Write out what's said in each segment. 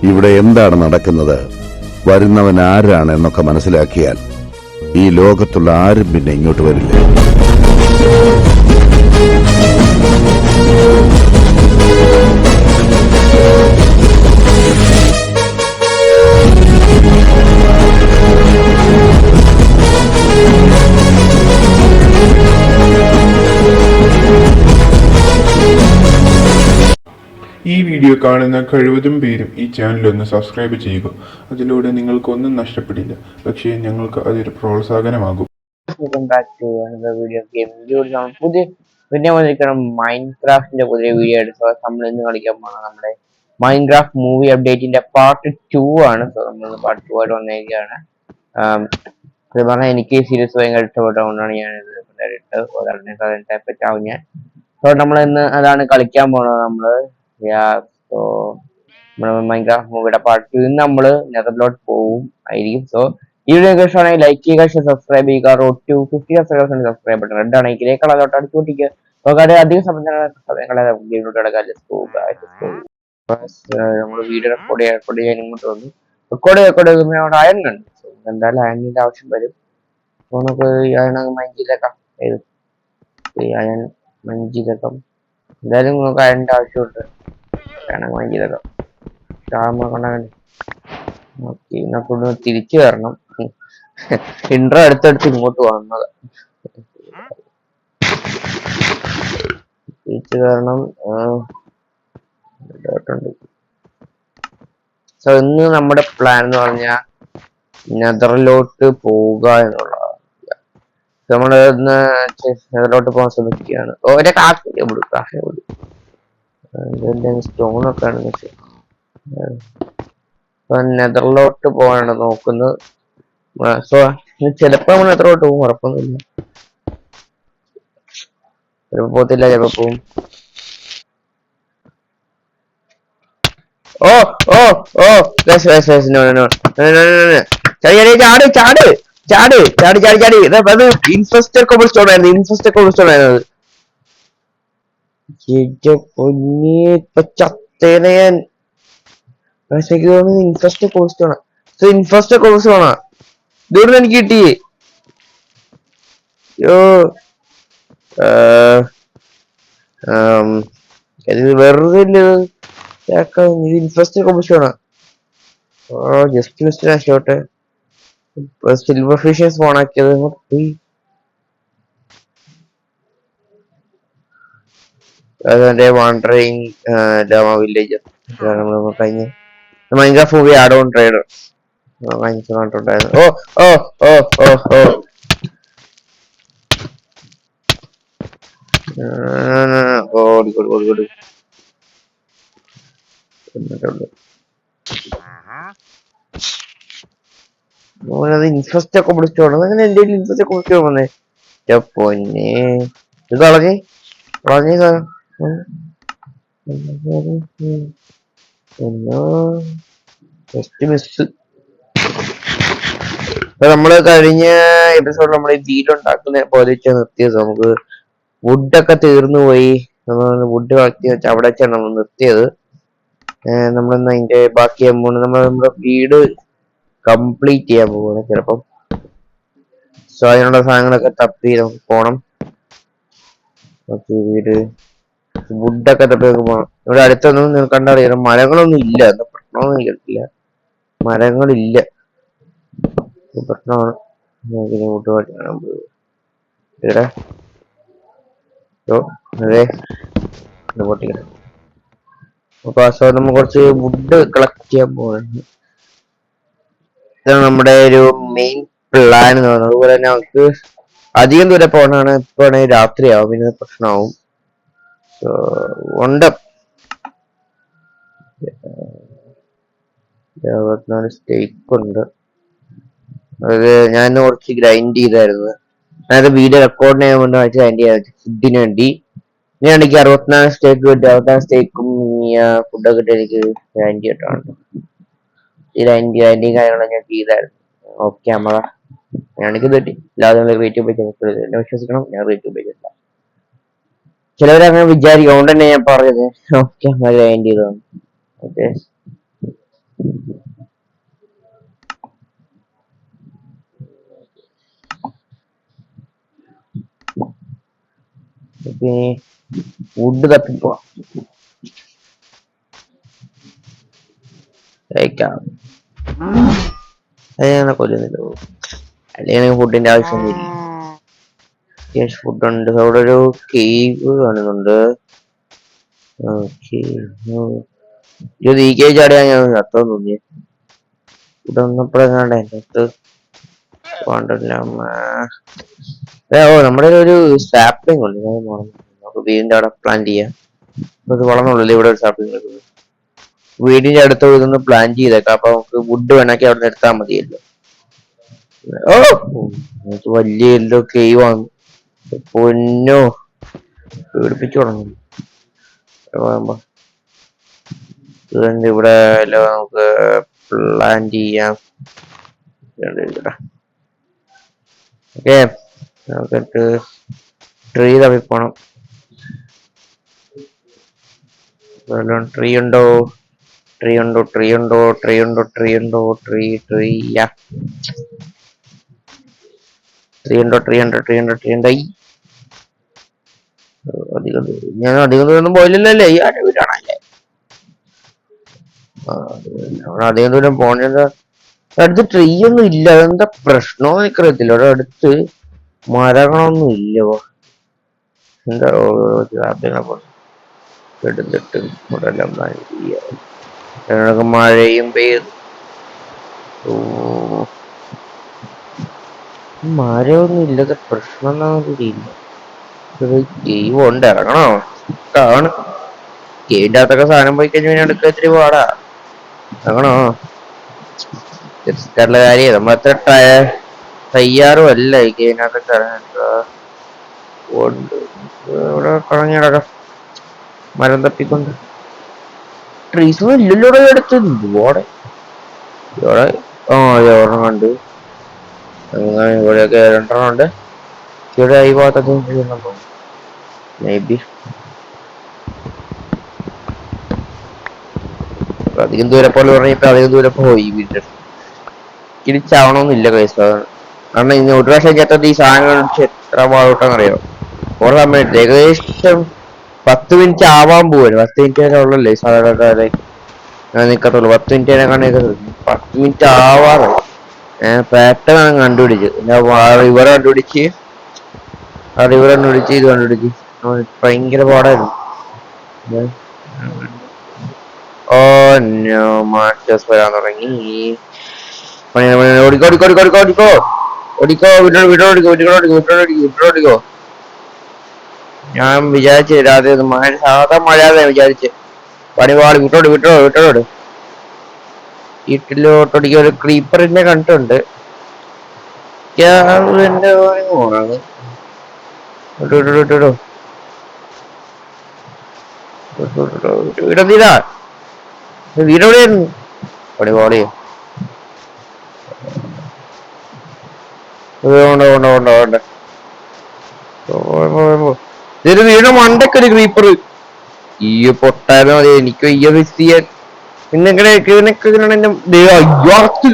ഇവിടെ എന്താണ് നടക്കുന്നത്, വരുന്നവൻ ആരാണ് എന്നൊക്കെ മനസ്സിലാക്കിയാൽ ഈ ലോകത്തുള്ള ആരും പിന്നെ ഇങ്ങോട്ട് വരില്ല. ഈ വീഡിയോ കാണുന്ന കഴിവതും പേരും ഈ ചാനൽ ഒന്ന് സബ്സ്ക്രൈബ് ചെയ്യുക. അതിലൂടെ നിങ്ങൾക്കൊന്നും നഷ്ടപ്പെടില്ല, പക്ഷേ ഞങ്ങൾക്ക് അതൊരു പ്രോത്സാഹനമാകും. പുതിയ മൈൻക്രാഫ്റ്റിന്റെ പുതിയ വീഡിയോ എടുത്തത് നമ്മൾ ഇന്ന് കളിക്കാൻ പോകണം. നമ്മുടെ മൈൻക്രാഫ്റ്റ് മൂവി അപ്ഡേറ്റിന്റെ പാർട്ട് 2 ആണ്. സോ നമ്മൾ പാർട്ട് 2 ആയിട്ട് വന്നിരിക്കുകയാണ്. പറഞ്ഞാൽ എനിക്ക് സീരീസ് ഭയങ്കര ഇഷ്ടപ്പെട്ടതുകൊണ്ടാണ് ഞാൻ ഇത് ഇട്ടത്. പറ്റാവും ഞാൻ. സോ നമ്മൾ ഇന്ന് അതാണ് കളിക്കാൻ പോണത്. സോ മൈൻക്രാഫ്റ്റ് മൂവിയുടെ പാർട്ട് 2 ഇന്ന് നമ്മള് നെതറിലോട്ട് പോവും ആയിരിക്കും. സോ ഈ വീഡിയോ ഇഷ്ടമാണെങ്കിൽ ലൈക്ക് ചെയ്യുക, സബ്സ്ക്രൈബ് ചെയ്യുക. Road to 50 subscribe button red ആണ്. ഇതിലേക്ക് കളറോട്ട് അടിച്ചു പൊട്ടിക്കുക. അധികം സമയങ്ങളെ ഗെയിമിലോട്ട് കിടക്കാൻ നമ്മൾ വീഡിയോ റെക്കോർഡ് ചെയ്യാൻ ഇങ്ങോട്ട് വന്നു. റെക്കോർഡ് അവിടെ അയൺ കണ്ടു. എന്തായാലും അയണിന്റെ ആവശ്യം വരും. അപ്പൊ നമുക്ക് അയൺ മഞ്ചിലേക്കാം. അയൺ മഞ്ചിലേക്കാം. എന്തായാലും നമുക്ക് അയണിന്റെ ആവശ്യമുണ്ട്. മഞ്ചിലേക്കാം. ഓക്കെ, നമുക്കൊന്ന് തിരിച്ചു വരണം. ഇൻട്രോ അടുത്തടുത്ത് ഇങ്ങോട്ട് വന്നത് തിരിച്ചു കയറണം. സോ ഇന്ന് നമ്മുടെ പ്ലാൻ എന്ന് പറഞ്ഞാൽ നെതറിലോട്ട് പോവുക എന്നുള്ളതാണ്. നമ്മള് ഇന്ന് നെതറിലോട്ട് പോകാൻ ശ്രമിക്കുകയാണ്. ഓരോ കാശ സ്റ്റോണൊക്കെ ആണ്. നെതറിലോട്ട് പോകാനാണ് നോക്കുന്നത്. സോ ചിലപ്പോ നമ്മൾ നെതറിലോട്ട് പോകും, ഉറപ്പൊന്നുമില്ല. ചിലപ്പോ പോകത്തില്ല, ചിലപ്പോ പോവും. ഓ ഓ ഓ ചാടി ഇൻഫെസ്റ്റർ കോബിൾസ്റ്റോൺ ആയിരുന്നു. ഇൻഫെസ്റ്റർ കോബിൾസ്റ്റോൺ ആയിരുന്നത്. ഇൻഫെസ്റ്റർ കോബിൾസ്റ്റോണാ. ഇൻഫെസ്റ്റർ കോബിൾസ്റ്റോണാ ഇതോടെ എനിക്ക് കിട്ടി. വെറുതെ ഇൻഫെസ്റ്റർ കോബിൾസ്റ്റോണാ. ജസ്റ്റ് മിസ്റ്റർ ആശോട്ടെ. സിൽവർ ഫിഷ് സ്പോൺ ആക്കിയത് പോയി. അതിന്റെ വാണ്ടറിങ് ലാമ വില്ലേജ് കഴിഞ്ഞ Minecraft movie add on trader കണ്ടിട്ടുണ്ടായിരുന്നു. ഓ ഓ ഓ ഓ ഓ ഓടിക്കോട് ഇൻഫെസ്റ്റ് ഒക്കെ വിളിച്ചോളൂ. അങ്ങനെ എന്റെ ഇൻഫെസ്റ്റ് ഒക്കെ വിളിച്ചോ വന്നേ. പൊന്നെ ഇത് കളഞ്ഞേ നമ്മള് കഴിഞ്ഞ എപ്പിസോഡിൽ നമ്മൾ വീടുണ്ടാക്കുന്ന പോലെ നിർത്തിയത്. നമുക്ക് വുഡൊക്കെ തീർന്നു പോയി. വുഡ് കളക്ട് വെച്ച് അവിടെ വെച്ചാണ് നമ്മൾ നിർത്തിയത്. നമ്മളിന്ന് അതിന്റെ ബാക്കി എമൗണ്ട് നമ്മുടെ വീട് കംപ്ലീറ്റ് ചെയ്യാൻ പോവാണ് ചിലപ്പം. സോ അതിനുള്ള സാധനങ്ങളൊക്കെ തപ്പി നമുക്ക് പോണം. വീട് വുഡൊക്കെ തപ്പി പോണം. ഇവിടെ അടുത്തൊന്നും കണ്ടറിയാം മരങ്ങളൊന്നും ഇല്ല. എന്താ പ്രശ്നമൊന്നും കേട്ടില്ല. മരങ്ങളില്ല, പ്രശ്നമാണ്. ഇവിടെ അതെ പൊട്ടിക്കണം. അപ്പൊ നമ്മൾ കുറച്ച് വുഡ് കളക്ട് ചെയ്യാൻ പോകുന്നത്. ഇതാണ് നമ്മുടെ ഒരു മെയിൻ പ്ലാൻ എന്ന് പറയുന്നത്. അതുപോലെ തന്നെ നമുക്ക് അധികം ദൂരെ പോകണാണ്. ഇപ്പൊ രാത്രിയാവും, പിന്നെ പ്രശ്നമാവും. ഉണ്ട് 24 സ്റ്റേക്ക് ഉണ്ട്. അത് ഞാൻ കുറച്ച് ഗ്രൈൻഡ് ചെയ്തായിരുന്നു. അതായത് വീഡിയോ റെക്കോർഡ് ചെയ്യാൻ വേണ്ടി ഗ്രൈൻഡ് ചെയ്യാൻ ഫുഡിന് വേണ്ടി. ഇനി എനിക്ക് 64 സ്റ്റേക്ക് കിട്ടി. 64 സ്റ്റേക്കും ഫുഡൊക്കെ കിട്ടി എനിക്ക് ഗ്രൈൻഡ് ചെയ്തിട്ടാണ്. ഈ ഗ്രൈൻഡിങ് കാര്യങ്ങളൊക്കെ ഞാൻ ചെയ്തായിരുന്നു. ഓക്കെ നമ്മളെ ഞാനെനിക്ക് കിട്ടി. അല്ലാതെ റേറ്റ് ഉപയോഗിക്കാൻ എന്നെ വിശ്വസിക്കണം, ഞാൻ റേറ്റ് ഉപയോഗിക്കില്ല. ചിലവരങ്ങനെ വിചാരിക്കും, അതുകൊണ്ട് തന്നെ ഞാൻ പറഞ്ഞത് ഓക്കെ നമ്മൾ ഗ്രൈൻഡ് ചെയ്തതാണ്. ഓക്കെ വുഡ് തപ്പിപ്പോ കഴിക്കാം. അതിനെ കൊല്ലുന്നില്ലോ, അല്ലെങ്കിൽ ഫുഡിന്റെ ആവശ്യമൊന്നുമില്ല. ഫുഡുണ്ട്. അവിടെ ഒരു കേവ് കാണുന്നുണ്ട്. ഇത് ഈ കേജ് ചാടിയാ ഞാൻ ചത്തോ തോന്നിയ ഇവിടെ ഒന്നപ്പോഴെങ്ങാണ്ടേ ഓ നമ്മുടെ ഒരു സാപ്ലിംഗ് ഉണ്ട്, നമുക്ക് വീടിന്റെ അവിടെ പ്ലാൻ ചെയ്യാം. ഇത് വളർന്നുള്ളൂ ഇവിടെ ഒരു സാപ്ലിംഗ്. വീടിന്റെ അടുത്ത് ഇതൊന്ന് പ്ലാൻ ചെയ്തേക്കാം. അപ്പൊ നമുക്ക് വുഡ് വേണമെങ്കിൽ അവിടെ നിന്ന് എടുത്താൽ മതിയല്ലോ. ഓ വലിയ എല്ലോ കേവ് ആണ്. പൊന്നോ പേടിപ്പിച്ചു തുടങ്ങും. ഇവിടെ എല്ലാം നമുക്ക് പ്ലാൻ ചെയ്യാം. ഓക്കെ, നമുക്കിട്ട് ട്രീ തപ്പി പോണം. ട്രീ ഉണ്ടോ, ട്രീ ഉണ്ടോ, ട്രീ ഉണ്ടോ, ട്രീ ഉണ്ടോ, ട്രീ ഉണ്ടോ, ട്രീ ട്രീ ട്രീ ഉണ്ടോ, ട്രീ ഉണ്ടോ, ട്രീ ഉണ്ടോ, ട്രീ ഉണ്ടായി. ഞാൻ അധികം ദൂരം പോയില്ലല്ലേ, ഈ വീടാണല്ലേ. അധികം ദൂരം പോണ അടുത്ത് ട്രീ ഒന്നും ഇല്ല. അതെന്താ പ്രശ്നമോ എനിക്കറിയത്തില്ല. അവിടെ അടുത്ത് മരങ്ങളൊന്നും ഇല്ല. എന്താ എടുത്തിട്ട് ഇവിടെ എല്ലാം മഴയും പെയ്തു. മരമൊന്നും ഇല്ലാത്ത പ്രശ്നം എന്നാ ഗെയിം ഉണ്ട്. ഇറങ്ങണോ? ആണ് ഗെയിമിന്റെ അകത്തൊക്കെ സാധനം പോയി കഴിഞ്ഞാൽ എടുക്കാൻ ഇത്തിരി പാടാ. ഇറങ്ങണോ? തിരിച്ചിട്ടുള്ള കാര്യം നമ്മളത്ര തയ്യാറും അല്ല ഈ ഗെയിമിനകത്തൊക്കെ ഇറങ്ങാൻ. ഇവിടെ കറങ്ങി നടക്കാം മരം തപ്പിക്കൊണ്ട്. ട്രീസ് ഇല്ലല്ലോ എടുത്ത് ഇവിടെ. ഒരെണ്ണം കണ്ട്. ഇവിടെയൊക്കെ 2 ഉണ്ട്. ഇവിടെ ഈ ഭാഗത്തൊക്കെ മേ ബി അധികം ദൂരെ പോലെ പറഞ്ഞപ്പോ അധികം ദൂരെ പോയി വീട്ടിൽ തിരിച്ചാവണമെന്നില്ല കേസ്. കാരണം ഇന്ന് ഒരു പ്രാവശ്യം ചേട്ടത്തി ഈ സാധനങ്ങൾ എത്ര ഭാഗത്തോട്ടെന്നറിയാം. കുറെ സമയത്ത് ഏകദേശം 10 മിനിറ്റ് ആവാൻ പോവല്ലോ. 10 മിനിറ്റ് വരെ ഉള്ളല്ലേ സാധാരണ നിക്കത്തുള്ളൂ. 10 മിനിറ്റ് വരെ കണ്ടിരിക്കത്തുള്ളൂ. 10 മിനിറ്റ് ആവാറ് പാറ്റേൺ കണ്ടുപിടിച്ച് റിവർ കണ്ടുപിടിച്ച് ഇത് കണ്ടുപിടിച്ച് ഭയങ്കര പാടായിരുന്നു. ഓ നോ, മാസ്റ്റേഴ്സ് വരാൻ തുടങ്ങി. ഓടിക്കോ. ഞാൻ വിചാരിച്ചു രാത്രി സാധാ മഴയാതെ വിചാരിച്ച് പണിപാട് വിട്ടോട് വീട്ടിലോട്ടൊടിക്കുക. ഒരു ക്രീപ്പറിനെ കണ്ടിട്ടുണ്ട്. എന്റെ ഓണാണ്. വീടെന്തിനാ വീടെവിടെയായിരുന്നു? പണിപാട് ഇതൊരു വീട് മണ്ടൊക്കെ ക്രീപ്പർ. ഈ പൊട്ടാതെ മതി എനിക്ക് ഈ മിസ് ചെയ്യാൻ. ഇന്നൊക്കെ എന്റെ അയ്യാത്ത്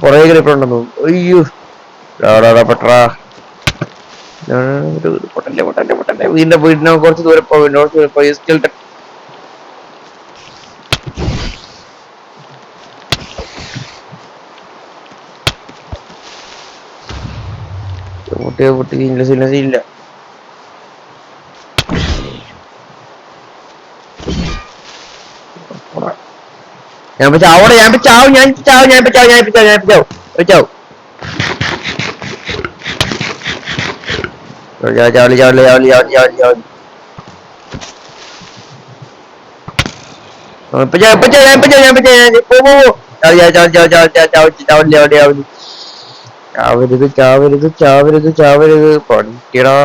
കൊറേ ക്രീപ്പർ ഉണ്ടെന്നു. അയ്യോ പെട്രാ പൊട്ടല്ലേ. വീടിനെ കുറച്ച് ദൂരെ പോയി സ്കെൽട്ടൻ. ഇല്ല. ഞാൻ ചാവരുത് പഠിക്കടാ.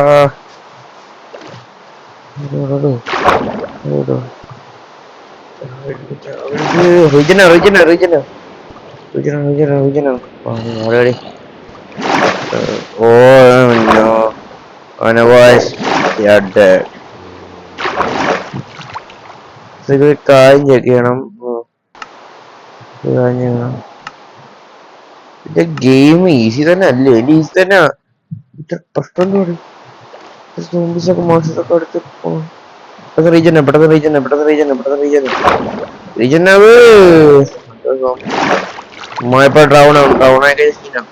Oh no. Oh no, boys. You're dead. ഒരു കാര്യം ചെക്ക് ചെയ്യണം. ഒരു കാര്യം ചെയ്യണം. ഇത് ഗെയിം ഈസി തന്നെ അല്ലേ? ഈസി തന്നെ. ഇത് പ്രശ്നം എന്താ പറയുക? സോംബീസൊക്കെ മോൺസ്റ്റേഴ്സൊക്കെ എടുത്ത് പെട്ടെന്ന് റീജനാവ് ഇപ്പൊ ഡൗൺ ആവും. ഡൗൺ ആയി കഴിഞ്ഞാൽ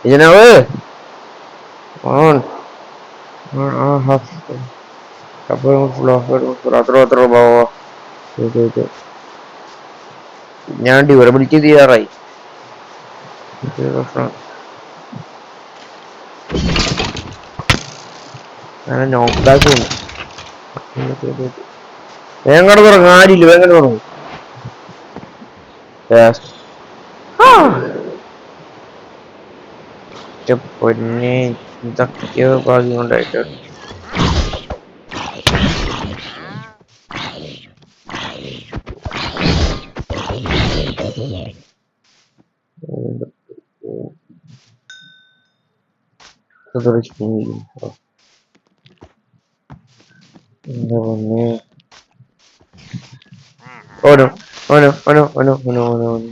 റീജനാവ് ഓൺ അപ്പൊ ഞാൻ ഡ്യൂറബിലിറ്റി തീരാറായി. പ്രശ്നം അങ്ങനെ നോക്കാക്കി വേഗം തുടങ്ങും. ആരില്ല, വേഗം തുടങ്ങും. പൊന്നെ ഇതൊക്കെയോ ഭാഗ്യം കൊണ്ടായിട്ട്. എന്താ പൊന്നെ ഓനോ ഓനോ ഓനോ ഓനോ ഓനോ ഓനോ ഓനോ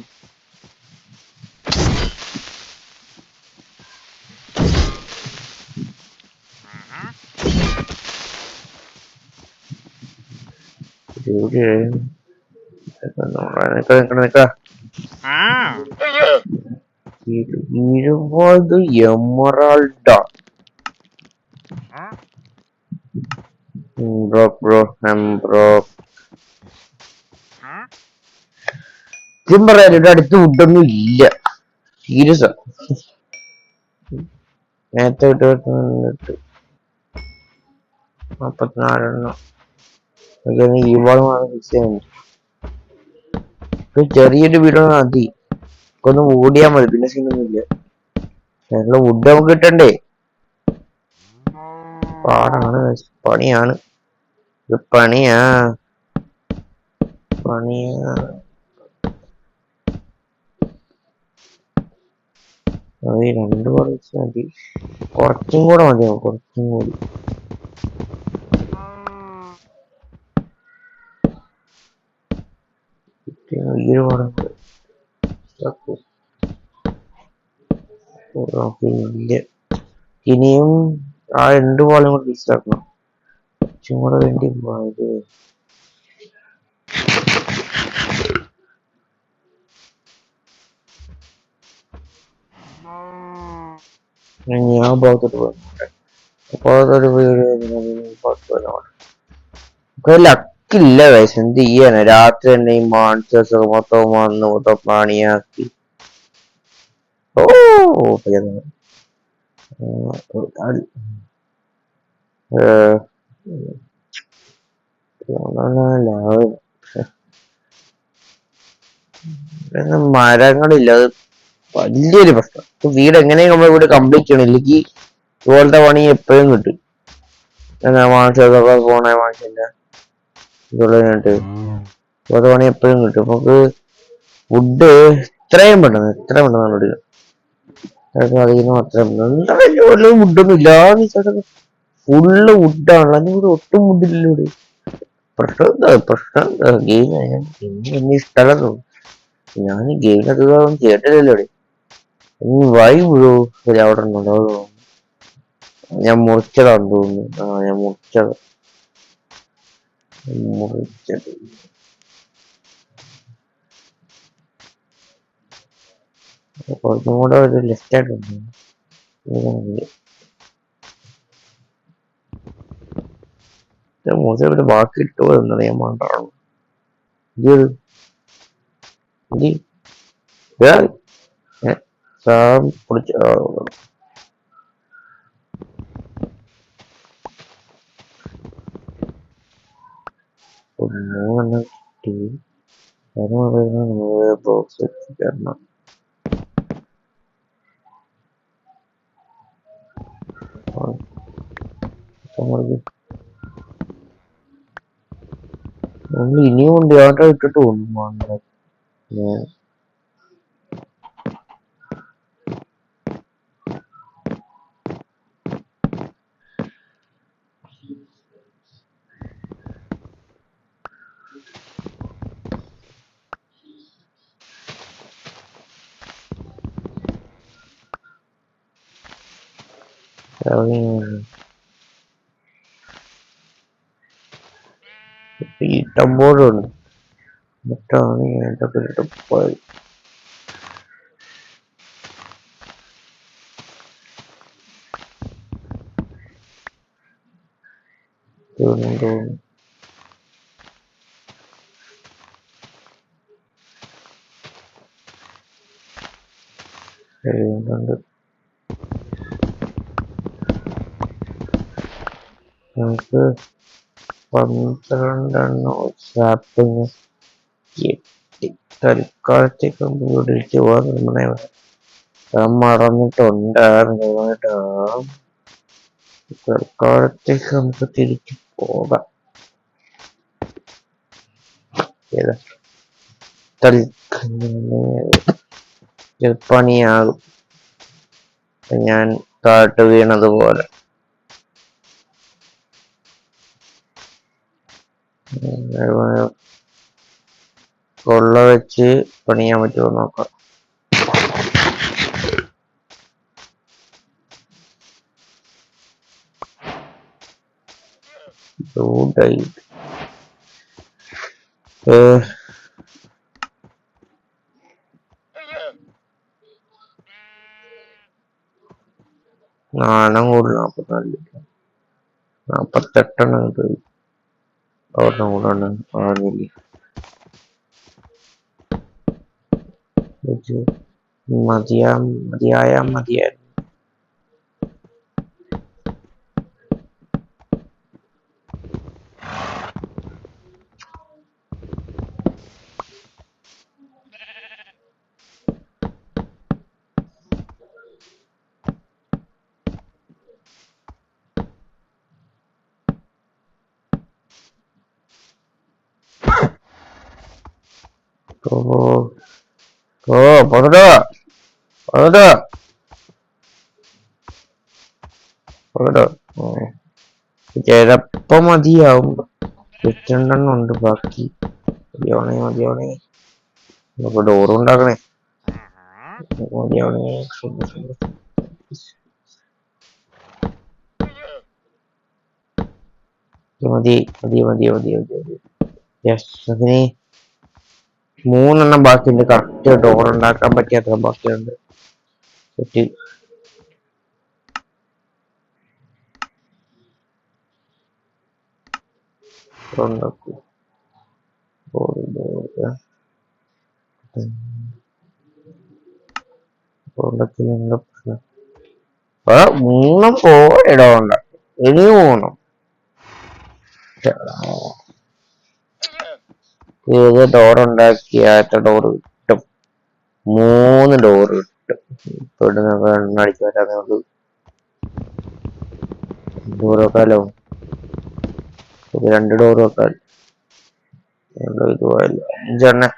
ഇരുപത് എമറാൾഡ. ബ്രോ ബ്രോ ബ്രോ സത്യം പറയാൻ ഇവിടെ അടുത്ത് ഫുഡൊന്നും ഇല്ല. സീരിയസ് നേരത്തെ വിട്ട് 44 ഈവാളുമാണ് ഫിക്സ് ചെയ്യുന്നത്. ചെറിയൊരു വീടോ മതി. ഒന്ന് ഓടിയാൽ മതി, പിന്നെ സീനൊന്നുമില്ല. ഞങ്ങള് വുഡ് നമുക്ക് കിട്ടണ്ടേ? പാടാണ്, പണിയാണ്, ഇത് പണിയാ പണിയാ. അത് 2 കുറച്ച് മതി, കുറച്ചും കൂടെ മതിയാവും, കുറച്ചും കൂടി. ഈ ഒരു ഇല്ല. ഇനിയും ആ 2 ബോളും കൂടെ മിസ്സാക്കണം. കുറച്ചും കൂടെ വേണ്ടി പോയത്. ഞാൻ ഭാഗത്തോട്ട് പോയി ലക്കില്ല വയസ്സ്. എന്ത് ചെയ്യാനാ? രാത്രി തന്നെ ഈ മാൺസേഴ്സ് മൊത്തം വന്ന് മൊത്തം പണിയാക്കി. ഓ മരങ്ങളില്ല, അത് വലിയൊരു പ്രശ്നം. വീട് എങ്ങനെയും നമ്മൾ ഇവിടെ കംപ്ലീറ്റ് ചെയ്യണം, ഇല്ലെങ്കിൽ ഇതുപോലത്തെ പണി എപ്പോഴും കിട്ടും. മാൺസൊക്കെ പോണ മാൺസില്ല ഇതുള്ളതിനായിട്ട് ഇതുപോലത്തെ പണി എപ്പോഴും കിട്ടും. നമുക്ക് ഫുഡ് എത്രയും പെട്ടെന്ന് അറിയുന്നു. അത്രയും ഫുഡൊന്നും ഇല്ലാതെ ഫുള്ള് വുഡാണ്. അതിനൂടെ ഒട്ടും ഫുഡില്ല ഇവിടെ. പ്രശ്നം ഗെയിം എന്നെ ഇഷ്ടമല്ലെന്നു. ഞാൻ ഗെയിമിനൊന്നും കേട്ടില്ലല്ലോ ഇവിടെ. വൈ ബ്രോ അവിടെ ഉണ്ടോ? ഞാൻ മുറിച്ചതാന്ന് തോന്നുന്നു. ഞാൻ മുറിച്ചത് കുറച്ചും കൂടെ ഒരു ലെഫ്റ്റ് ആയിട്ടുണ്ട്. മുറിച്ചെടുത്ത് ബാക്കി ഇട്ടോ എന്നറിയാൻ വേണ്ടാണ്. ബോക്സ് വെച്ചിരണം. നമ്മൾ ഇനിയും ഉണ്ട് യാത്ര ഇട്ടിട്ട് പോകുന്നു. ഇഷ്ടംപോലുണ്ട് എന്നിട്ടാണ് ഞാൻ ഇതൊക്കെ ഇട്ട് പോയത്. തോന്നുന്നു എഴുതുന്നുണ്ട്. നമുക്ക് 12 ഷാപ്പിങ് കിട്ടി. തൽക്കാലത്തേക്ക് നമുക്ക് വിളിച്ച് പോകാൻ നമ്മളെ മറന്നിട്ടുണ്ടായിരുന്നു കേട്ടോ. തൽക്കാലത്തേക്ക് നമുക്ക് തിരിച്ചു പോകാം. പണിയാകും ഞാൻ താട്ട് വീണതുപോലെ. കൊള്ള വെച്ച് പണിയാൻ പറ്റുമോ നോക്കാം. നാണം കൂടുതൽ 48 കിട്ടും. ഒരെണ്ണം കൂടെ ആകുന്നില്ല. മതിയായിരുന്നു. ചിലപ്പോ മതിയാവും. 22 ഉണ്ട് ബാക്കി. മതിയാവണേ. നമുക്ക് ഡോറും ഉണ്ടാക്കണേ. മതിയാവണേ. മതി. അതിന് 3 ബാക്കിയുണ്ട്. കറക്റ്റ് ഡോർ ഉണ്ടാക്കാൻ പറ്റിയാത്ര ബാക്കിയുണ്ട്. ഉണ്ടാക്കും. 3 പോരെടോ ഉണ്ടാക്കും. ഇനി 3 ഏത് ഡോർ ഉണ്ടാക്കിയാത്ത ഡോറ് കിട്ടും. 3 ഡോറ് കിട്ടും. ഇപ്പൊ എണ്ണ അടിച്ചു വരാതെ ഡോർ വെക്കാലോ. 2 ഡോർ വെക്കാലോ. ഇതുപോലെ 5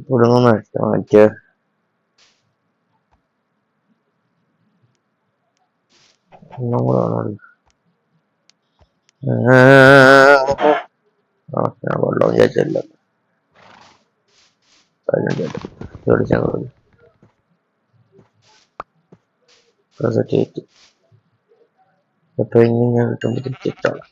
തുടങ്ങുന്ന മറ്റേ വെള്ളം വിചാരിച്ചല്ല. അപ്പൊ ഇനി ഞാൻ കിട്ടുമ്പോ തിരിച്ചിട്ടാണ്.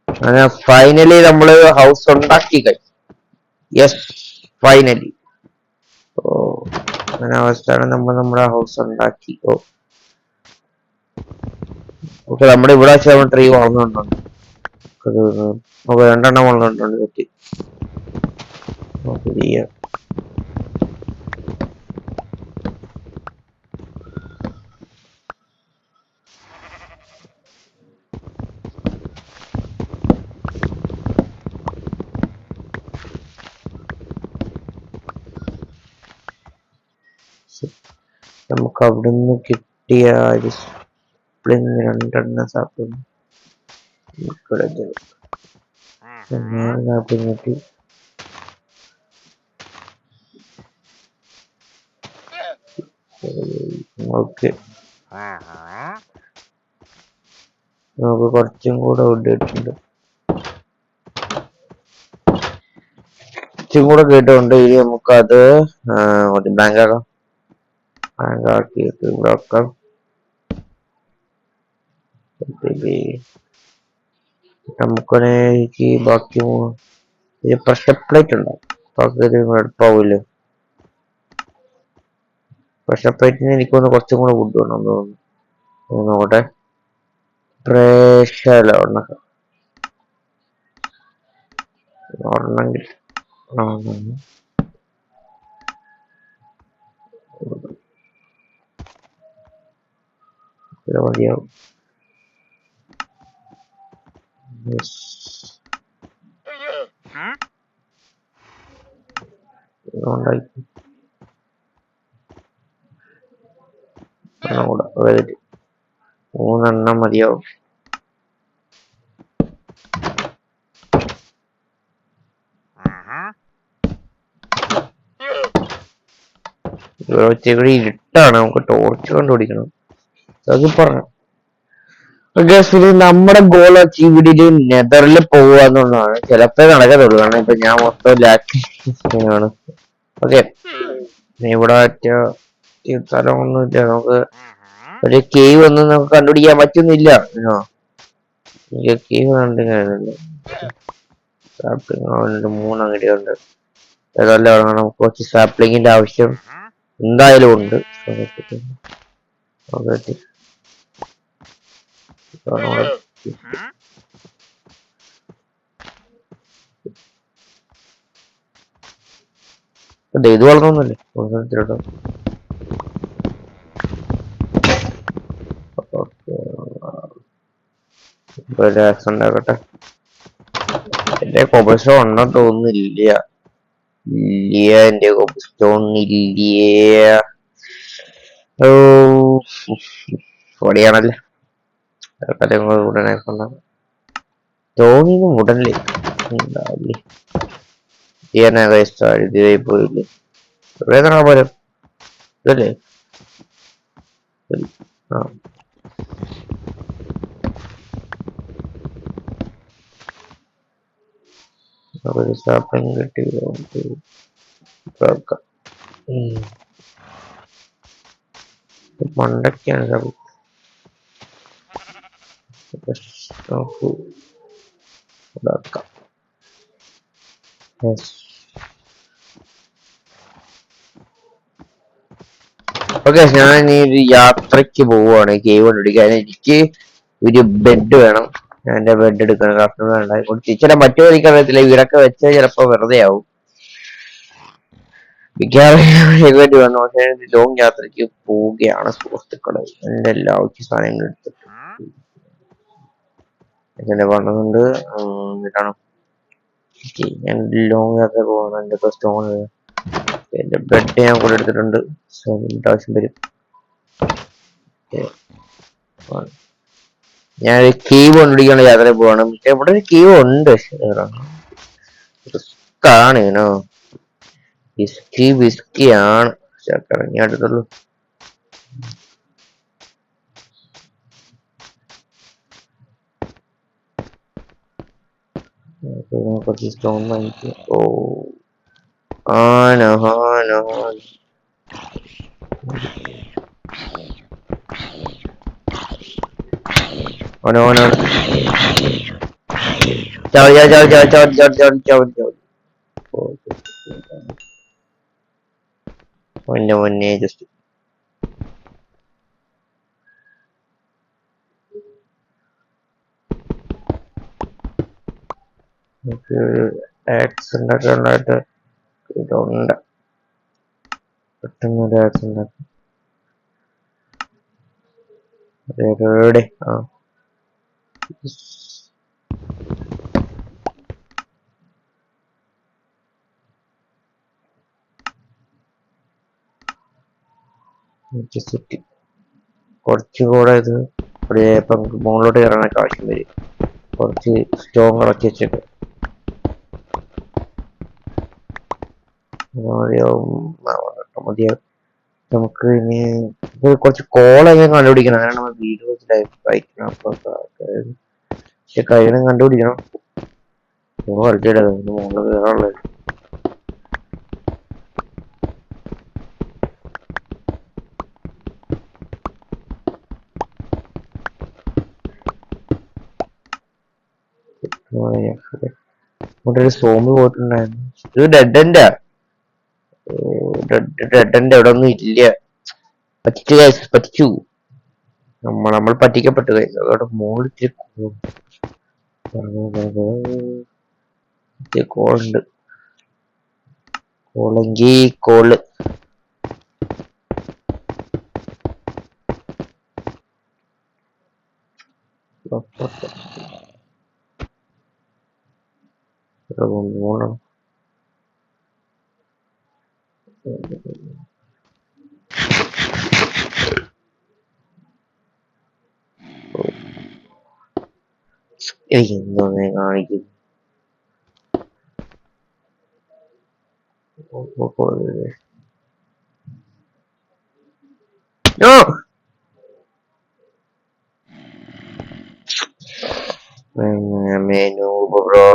അങ്ങനെ ഫൈനലി നമ്മള് ഹൗസ് ഉണ്ടാക്കി കഴിഞ്ഞു. Yes, finally. അങ്ങനെ അവസ്ഥയാണ് നമ്മൾ നമ്മുടെ ഹൗസ് ഉണ്ടാക്കി. ഓക്കെ, നമ്മുടെ ഇവിടെ ട്രീ വളർന്നുണ്ട്. 2 വളർന്നുണ്ട്. തെറ്റി ചെയ്യാം. നമുക്ക് അവിടുന്ന് കിട്ടിയ ഒരു സ്പ്ലിങ് 2 സാപ്പിങ് സാപ്പിങ് കിട്ടി. ഓക്കെ, നമുക്ക് കുറച്ചും കൂടെ ഇട്ടിട്ടുണ്ട്. കുറച്ചും കൂടെ കേട്ടുണ്ട്. ഇനി നമുക്കത് ബാങ്ക് ആക്കാം. ബാങ്ക് ആക്കിയിട്ട് ഇവിടെ വെക്കാം. നമുക്കാണെങ്കിൽ ബാക്കി പ്രഷർ പ്ലേറ്റ് ഉണ്ടാവും. എടുപ്പാവൂല്ലോ. പ്രഷർ പ്ലേറ്റിന് എനിക്കൊന്ന് കുറച്ചും കൂടെ വുഡ് വേണം തോന്നുന്നു. നോക്കട്ടെ. പ്രഷർ ഒരെണ്ണമെങ്കിൽ മതിയാവും. ഉണ്ടായി 3 മതിയാവും. ഇവിടെ ഇരുട്ടാണ്, നമുക്ക് ടോർച്ച് കണ്ടുപിടിക്കണം. അത് പറഞ്ഞു. നമ്മുടെ ഗോൾ അച്ചീവ് ചെയ്തിട്ട് നെതറിൽ പോവുക എന്നുള്ളതാണ്. ചിലപ്പോ നടക്കത്തുള്ളൂ, കാരണം ഇപ്പൊ ഞാൻ മൊത്തം ലാക്കാണ്. ഓക്കെ, ഇവിടെ സ്ഥലമൊന്നുമില്ല. നമുക്ക് ഒരു കേവ് ഒന്നും നമുക്ക് കണ്ടുപിടിക്കാൻ പറ്റുന്നില്ല. കേവ് കണ്ടില്ല. സാപ്ലിങ് 3 അങ്ങടിയുണ്ട്. ഏതല്ല നമുക്ക് കുറച്ച് സാപ്ലിങ്ങിന്റെ ആവശ്യം എന്തായാലും ഉണ്ട്. ഇത് വളർന്നൊന്നുമില്ലേ? ഉണ്ടാക്കട്ടെ. എന്റെ കൊബസ്റ്റോൺ ഉണ്ടെന്ന് തോന്നുന്നില്ല. എന്റെ കൊബസ്റ്റോൺ ഇല്ല. പൊടിയാണല്ലേ. ഉടനെ തോന്നിന്ന് ഉടനെ ഇതായി പോയില്ലേ? എവിടെ പോലും ഇതല്ലേ? ആ, ഒരു സാപ്പിങ് കിട്ടി. മണ്ടൊക്കെയാണ് നോക്കൂ. ഓക്കെ, ഞാൻ ഈ ഒരു യാത്രക്ക് പോവുകയാണ് കേവ് കണ്ടുപിടിക്കാൻ. എനിക്ക് ഒരു ബെഡ് വേണം. ഞാൻ എന്റെ ബെഡ് എടുക്കണം. കഷ്ടം ഉണ്ടായിക്കൊടുത്ത് ചില മറ്റു എനിക്ക് അറിയത്തില്ല. വീടൊക്കെ വെച്ചാൽ ചിലപ്പോ വെറുതെ ആവും. വേണ്ടി വന്നു. പക്ഷേ ലോങ് യാത്രക്ക് പോവുകയാണ് സുഹൃത്തുക്കളെ. എന്റെ എല്ലാ സാധനങ്ങളും എടുത്തിട്ട് എന്നെ പറഞ്ഞുകൊണ്ട് എന്താണ് ഞാൻ ലോങ് യാത്ര പോകുന്നത്. എന്റെ സ്റ്റോൺ, എന്റെ ബെഡ് ഞാൻ കൂടെ എടുത്തിട്ടുണ്ട്. സോ ഇതിന്റെ ആവശ്യം വരും. ഞാൻ ഒരു കീവ് കണ്ടുപിടിക്കാനുള്ള യാത്ര പോവാണ്. ഇവിടെ ഒരു കീവ് ഉണ്ട്. റിസ്ക്കാണ് വിസ്കിയാണ്. ഇറങ്ങി അടുത്തുള്ളൂ. കുറച്ച് സ്റ്റോൺ വാങ്ങിക്കും. ഓ ആന ആന ഓനോ ഓനോ ചാവ് ചാവ് ചാവ് ചാവ് ചാവ് ചാവ് ചാവ് ചാവ്. മുന്നേ ജസ്റ്റ് നമുക്ക് ടാക്സ് ഉണ്ടാക്കാനായിട്ട് ഇതുണ്ട്. പെട്ടെന്ന് ടാക്സ് ഉണ്ടാക്കാം. എവിടെ ആ സെറ്റ് കുറച്ചുകൂടെ ഇത് ഇവിടെ ഇപ്പം മുകളിലോട്ട് കയറാനൊക്കെ ആവശ്യം വരും. കുറച്ച് സ്റ്റോൺ ഇറക്കി വെച്ചിട്ട് മതിയാവും. നമുക്ക് ഇനി കുറച്ച് കോള ഞാൻ കണ്ടുപിടിക്കണം. അങ്ങനെ നമ്മൾ വീഡിയോ വായിക്കണം. അപ്പൊ പക്ഷെ കഴിയണം കണ്ടുപിടിക്കണം. കളിച്ചിട മുകളിൽ കയറാനുള്ളത്. ഇവിടെ ഒരു സോമ്പ് പോയിട്ടുണ്ടായിരുന്നു. ഇത് ഡെഡന്റെ ഇവിടെ ഒന്നും ഇല്ല. പറ്റിച്ചു നമ്മൾ പറ്റിക്കപ്പെട്ടു. അതോടെ മോളിൽ കോളുണ്ട്. കോളെങ്കി കോള് പോണം. എന്തോന്നെ കാണിക്കുന്നു. മെനു ബ്രോ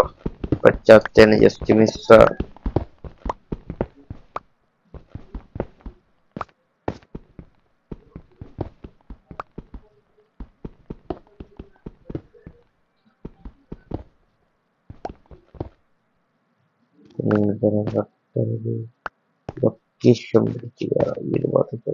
പച്ചാത്തന്നെ ജസ്റ്റ് മിസ്. ലൊക്കേഷൻ പിടിക്കുക ഈ ഭാഗത്ത്.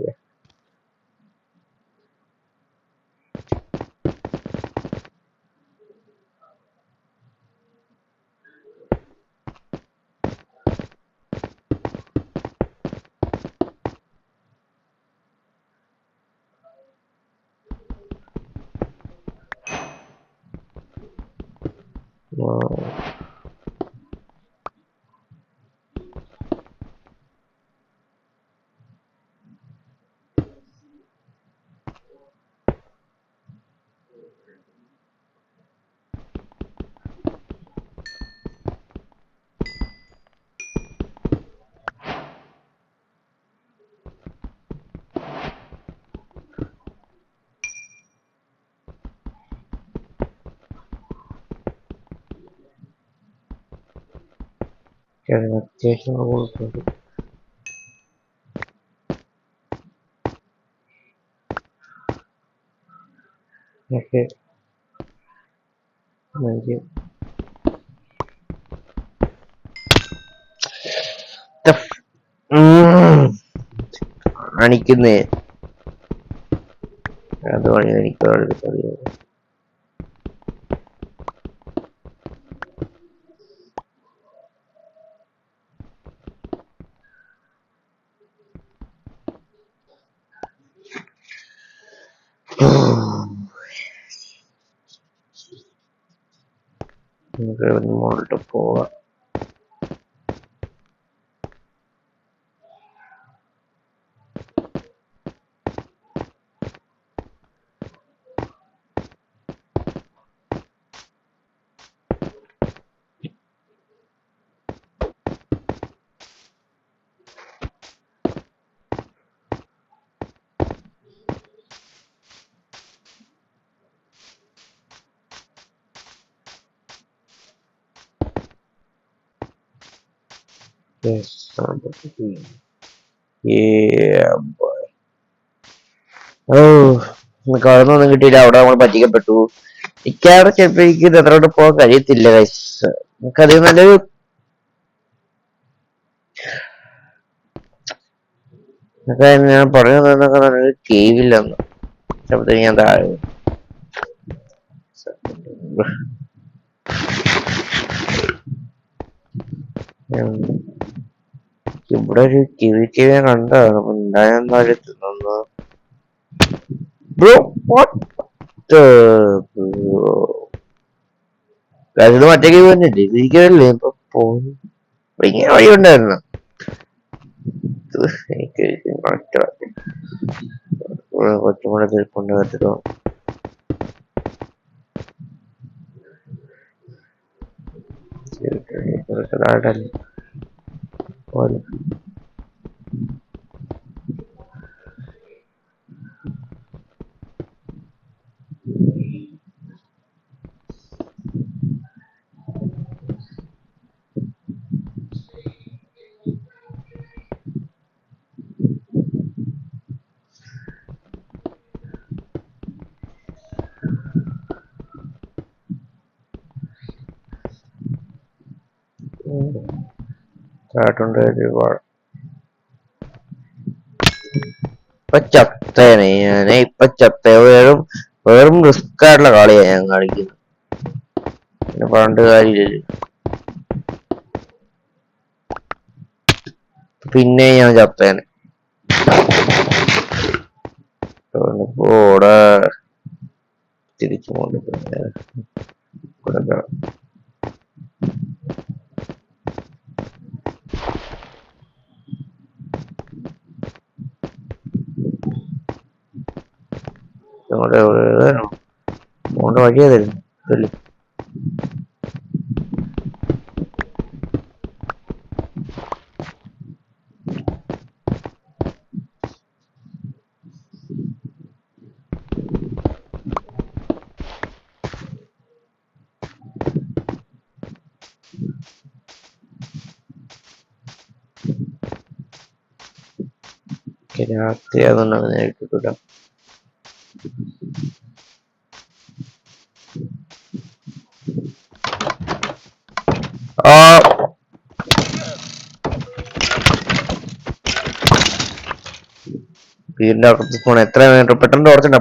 അത്യാവശ്യം കൊടുക്കുന്നത്. ഓക്കെ കാണിക്കുന്നേ അതുകൊണ്ട് എനിക്ക് അറിയാം. മുകളിലോട്ട് പോവാം. Yes, yeah, boy. കടന്നൊന്നും കിട്ടിയില്ല. അവിടെ നമ്മൾ പറ്റിക്കപ്പെട്ടു. ഇക്കാടെ ചിലപ്പോ എനിക്ക് എത്രയോട്ട് പോകാൻ കഴിയത്തില്ല. നമുക്കത് നല്ലൊരു ഞാൻ പറഞ്ഞു തന്നൊക്കെ നല്ലൊരു കേവില്ലെന്ന് ശബ്ദം ഞാൻ താഴെ ഇവിടെ ഒരു കേവി കണ്ടാണ് ഉണ്ടായെന്ന് തിന്നു. ബ്രോ ഇത് മറ്റേ കേവ് തന്നെയല്ലേ? ഇരിക്കല്ലേ ഇപ്പൊ പോകുന്നു. ഇങ്ങനെ വഴി ഉണ്ടായിരുന്നു. എനിക്ക് കുറച്ചും കൂടെ തിരിക്കൊണ്ട് വെച്ചിട്ടോ. ചാട്ടുണ്ട് ഒരുപാട് ഇപ്പൊ ചത്തേനെ ഞാന് ഇപ്പൊ വെറും റിസ്ക് ആയിട്ടുള്ള കളിയാ ഞാൻ കളിക്കുന്നത്. പിന്നെ പറഞ്ഞിട്ട് കാര്യമില്ലല്ലോ. പിന്നെ ഞാൻ ചത്തേനെ. ഓടെ തിരിച്ചു കൊണ്ടിട്ട് പോണ്ട വഴിയതായിരുന്നു. രാത്രി അതുകൊണ്ടാണ് നേരിട്ടിട്ടില്ല. വീടിന്റെ അകത്ത് പോണ എത്ര മീറ്റർ പെട്ടെന്ന് ടോർച്ചുണ്ട്.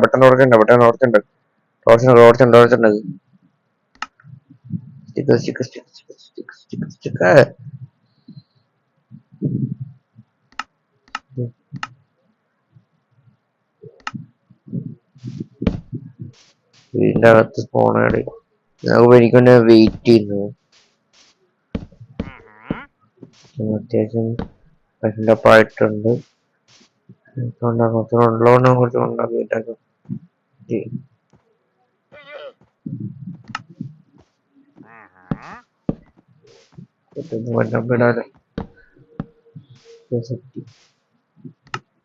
വീടിന്റെ അകത്ത് പോണേടി നമുക്ക് എനിക്കൊന്ന് വെയിറ്റ് ചെയ്യുന്നു. അത്യാവശ്യം കഷ്ടപ്പായിട്ടുണ്ട്. ഉള്ളോണം കുറച്ച് ഉണ്ടാക്കിയിട്ടൊക്കെ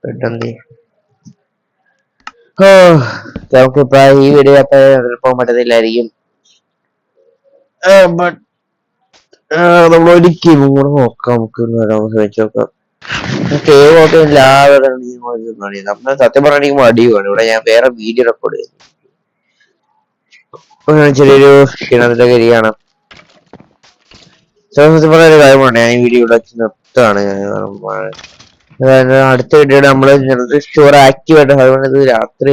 പെട്ടെന്ന് നമുക്കിപ്പോ ഈ വീഡിയോ അപ്പൊ ചിലപ്പോ പറ്റത്തില്ലായിരിക്കും. നമ്മൾ ഒരിക്കലും കൂടെ നോക്കാം. നമുക്ക് വെച്ച് നോക്കാം. നമ്മള് സത്യം പറഞ്ഞ എനിക്ക് മടിയുമാണ്. ഇവിടെ ഞാൻ വേറെ വീഡിയോ റെക്കോർഡ് ചെയ്യുന്നു. ചെറിയൊരു ക്ഷീണത്തിന്റെ കരിയാണ്. സത്യം പറഞ്ഞ ഒരു കാര്യമാണ്. ഞാൻ ഈ വീഡിയോ ഇവിടെ നിർത്തുകയാണ്. അടുത്ത വീഡിയോയുടെ നമ്മള് സ്റ്റോർ ആക്റ്റീവ് ആയിട്ട് അതുകൊണ്ട് രാത്രി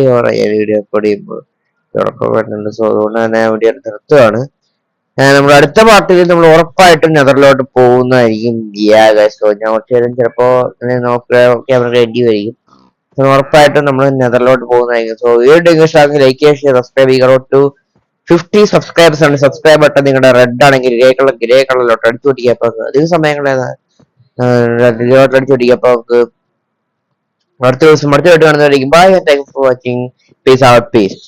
വീഡിയോ റെക്കോർഡ് ചെയ്യുമ്പോൾ വരുന്നുണ്ട്. സോ അതുകൊണ്ട് തന്നെ വീഡിയോ നിർത്തുകയാണ്. നമ്മുടെ അടുത്ത പാർട്ടിൽ നമ്മൾ ഉറപ്പായിട്ടും നെതറിലോട്ട് പോകുന്നതായിരിക്കും. ഞാൻ കുറച്ച് നേരം ചിലപ്പോ ക്യാമറ റെഡി ആയിരിക്കും. ഉറപ്പായിട്ടും നമ്മൾ നെതറിലോട്ട് പോകുന്നതായിരിക്കും. സോ വീഡിയോ ഇഷ്ടമാണെങ്കിൽ ലൈക്ക് ചെയ്യുക, സബ്സ്ക്രൈബ് ചെയ്യുക. ടു 50 സബ്സ്ക്രൈബേഴ്സ് ആണ്. സബ്സ്ക്രൈബ് ബട്ടൺ നിങ്ങളുടെ റെഡ് ആണെങ്കിൽ ഗ്രേ കളറിലോട്ട് അടിച്ചു പൊട്ടിക്കുക. അപ്പൊ അധിക സമയങ്ങളിൽ അടിച്ചു പൊട്ടിക്കുക. അപ്പൊ നമുക്ക് അടുത്ത ദിവസം അടുത്ത വീഡിയോ കാണുന്നതായിരിക്കും. Bye, thanks for watching. Peace out. Piece.